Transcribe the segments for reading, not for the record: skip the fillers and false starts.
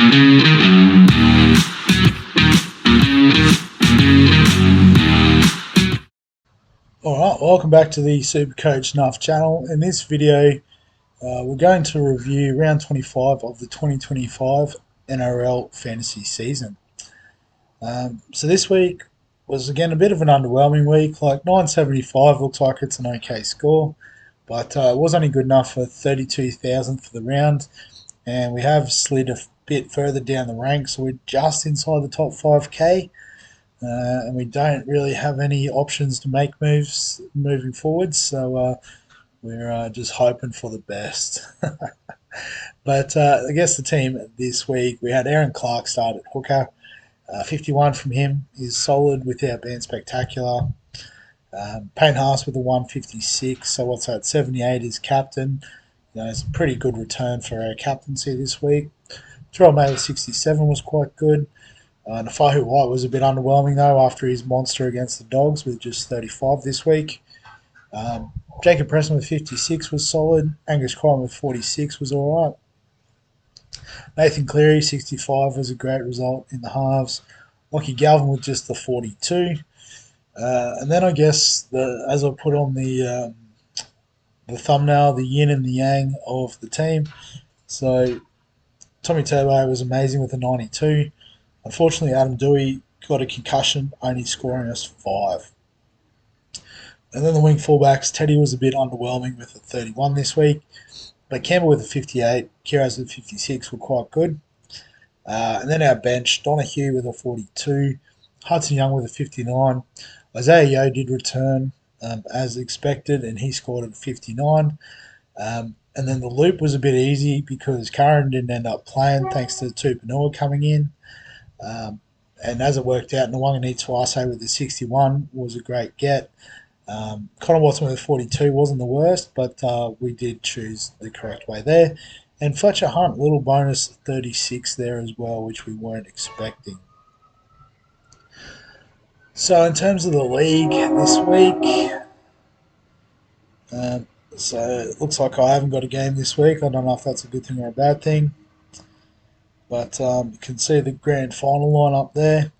Alright, welcome back to the Supercoach Nuff channel. In this video, we're going to review round 25 of the 2025 NRL Fantasy season. So this week was again a bit of an underwhelming week. Like 975 looks like it's an okay score, but it was only good enough for 32,000 for the round, and we have slid a bit further down the ranks, so we're just inside the top 5k. And we don't really have any options to make moves moving forward, so we're just hoping for the best. But I guess the team this week, we had Aaron Clark start at hooker. 51 from him is solid without being spectacular. Payne Haas with a 156, so what's that, 78 is captain. It's a pretty good return for our captaincy this week. Terrell May with 67 was quite good. Nafahu White was a bit underwhelming though after his monster against the Dogs with just 35 this week. Jacob Preston with 56 was solid. Angus Crichton with 46 was alright. Nathan Cleary 65 was a great result in the halves. Lockie Galvin with just the 42. And then I guess as I put on the thumbnail, the yin and the yang of the team. So Tommy Turbo was amazing with a 92. Unfortunately, Adam Dewey got a concussion, only scoring us 5. And then the wing fullbacks, Teddy was a bit underwhelming with a 31 this week, but Campbell with a 58, Kiraz with 56 were quite good. And then our bench, Donahue with a 42, Hudson Young with a 59. Isaiah Yeo did return as expected, and he scored at 59. And then the loop was a bit easy because Curran didn't end up playing thanks to Tupanua coming in. And as it worked out, Nwangani Tuase with the 61 was a great get. Connor Watson with 42 wasn't the worst, but we did choose the correct way there. And Fletcher Hunt, little bonus 36 there as well, which we weren't expecting. So in terms of the league this week, so it looks like I haven't got a game this week. I don't know if that's a good thing or a bad thing. But you can see the grand final line up there.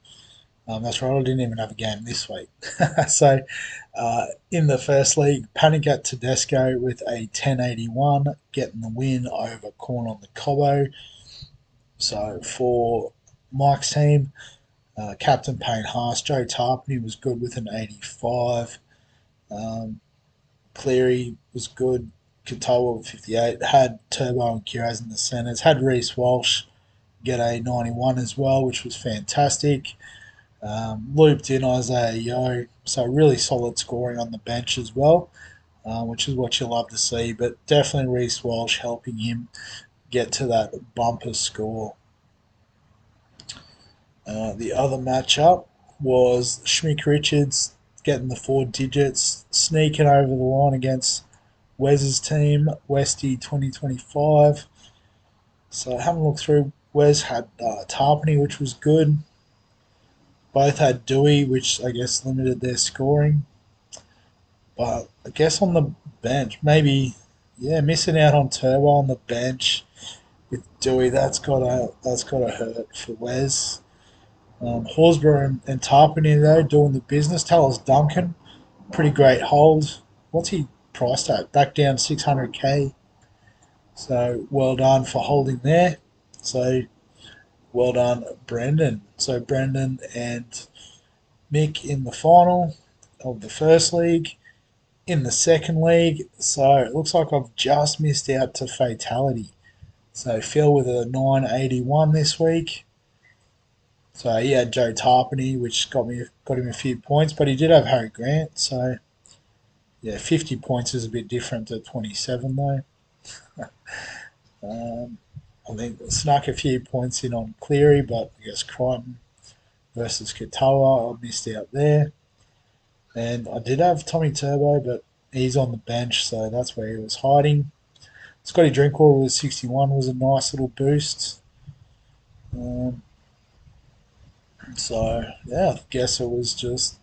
That's right, I didn't even have a game this week. So in the first league, Panic at Tedesco with a 1081, getting the win over Corn on the Cobbo. So for Mike's team, Captain Payne Haas, Joe Tarpany was good with an 85. Cleary was good. Katoa with 58. Had Turbo and Kiraz in the centres. Had Reece Walsh get a 91 as well, which was fantastic. Looped in Isaiah Yeo, so really solid scoring on the bench as well, which is what you love to see, but definitely Reece Walsh helping him get to that bumper score. The other matchup was Schmick Richards getting the 4 digits, sneaking over the line against Wes's team, Westy 2025. So having a look through, Wes had Tarpany, which was good. Both had Dewey, which I guess limited their scoring. But I guess on the bench, maybe, missing out on Turbo on the bench with Dewey, that's gotta hurt for Wes. Horsburgh and Tarpany though doing the business. Talos Duncan, pretty great hold. What's he priced at? Back down 600k. So well done for holding there. So well done, Brendan. So Brendan and Mick in the final of the first league. In the second league, so it looks like I've just missed out to fatality. So Phil with a 981 this week. So he had Joe Tarpany, which got him a few points, but he did have Harry Grant. So yeah, 50 points is a bit different to 27 though. I think snuck a few points in on Cleary, but I guess Crichton versus Katoa, I missed out there. And I did have Tommy Turbo, but he's on the bench, so that's where he was hiding. Scotty Drinkwater with 61 was a nice little boost. So, yeah, I guess it was just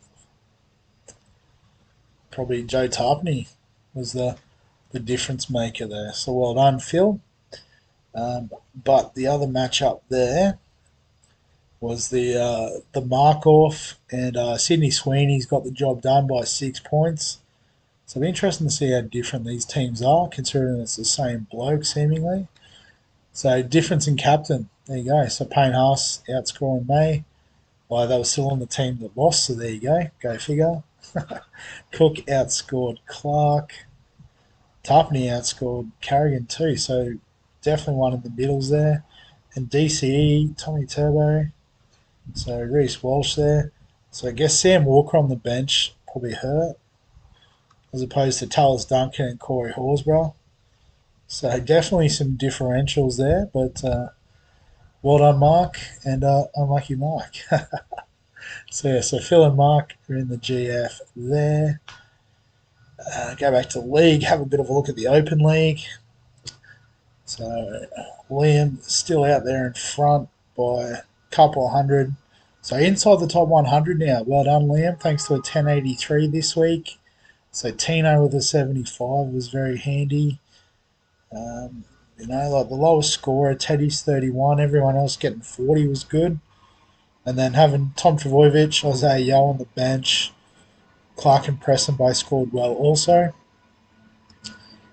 probably Joe Tarpany was the difference maker there. So well done, Phil. But the other matchup there was the Markov and Sydney Sweeney's got the job done by 6 points. So it'll be interesting to see how different these teams are, considering it's the same bloke seemingly. So difference in captain. There you go. So Payne Haas outscoring May. Well, they were still on the team that lost, so there you go. Go figure. Cook outscored Clark. Tarpany outscored Carrigan too, so definitely one in the middles there. And DCE, Tommy Turbo. So Reece Walsh there. So I guess Sam Walker on the bench probably hurt, as opposed to Talis Duncan and Corey Horsburgh. So definitely some differentials there, but well done, Mark, and unlucky Mark. So yeah, so Phil and Mark are in the GF there. Go back to the league, have a bit of a look at the Open League. So Liam still out there in front by a couple of hundred. So inside the top 100 now. Well done, Liam. Thanks to a 1083 this week. So Tino with a 75 was very handy. Like the lowest scorer, Teddy's 31. Everyone else getting 40 was good. And then having Tom Travojevic, Isaiah Yeo on the bench. Clark and Preston both scored well also.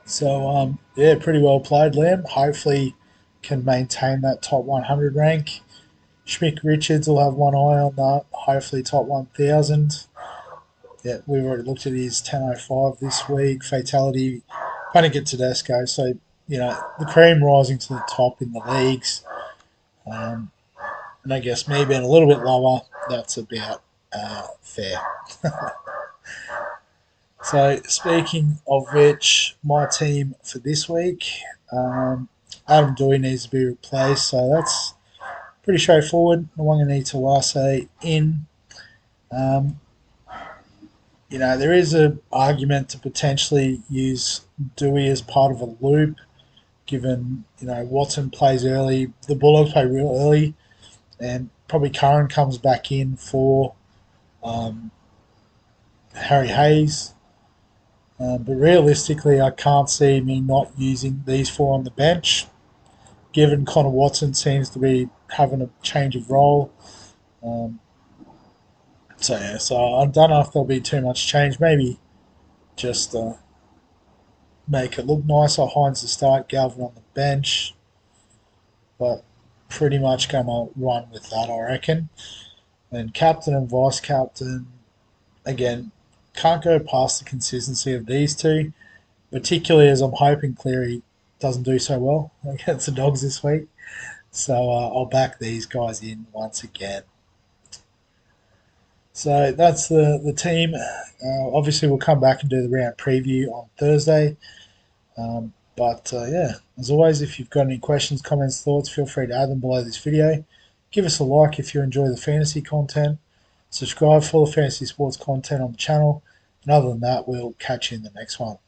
So, yeah, pretty well played, Liam. Hopefully can maintain that top 100 rank. Schmick Richards will have one eye on that. Hopefully top 1,000. Yeah, we've already looked at his 10.05 this week. Fatality, Panic Tedesco. So, the cream rising to the top in the leagues. And I guess me being a little bit lower, that's about fair. So, speaking of which, my team for this week, Adam Dewey needs to be replaced. So, that's pretty straightforward. Nwangani Tawase in. Um, there is an argument to potentially use Dewey as part of a loop, given, Watson plays early, the Bulldogs play real early, and probably Curran comes back in for um, Harry Hayes. But realistically, I can't see me not using these four on the bench, given Connor Watson seems to be having a change of role. Um, so I don't know if there'll be too much change. Maybe just make it look nicer. Hines to start, Galvin on the bench, but pretty much gonna run with that, I reckon. And captain and vice captain, again, can't go past the consistency of these two, particularly as I'm hoping Cleary doesn't do so well against the Dogs this week. So I'll back these guys in once again. So that's the team. Obviously, we'll come back and do the round preview on Thursday. But yeah, as always, if you've got any questions, comments, thoughts, feel free to add them below this video. Give us a like if you enjoy the fantasy content. Subscribe for the fantasy sports content on the channel. And other than that, we'll catch you in the next one.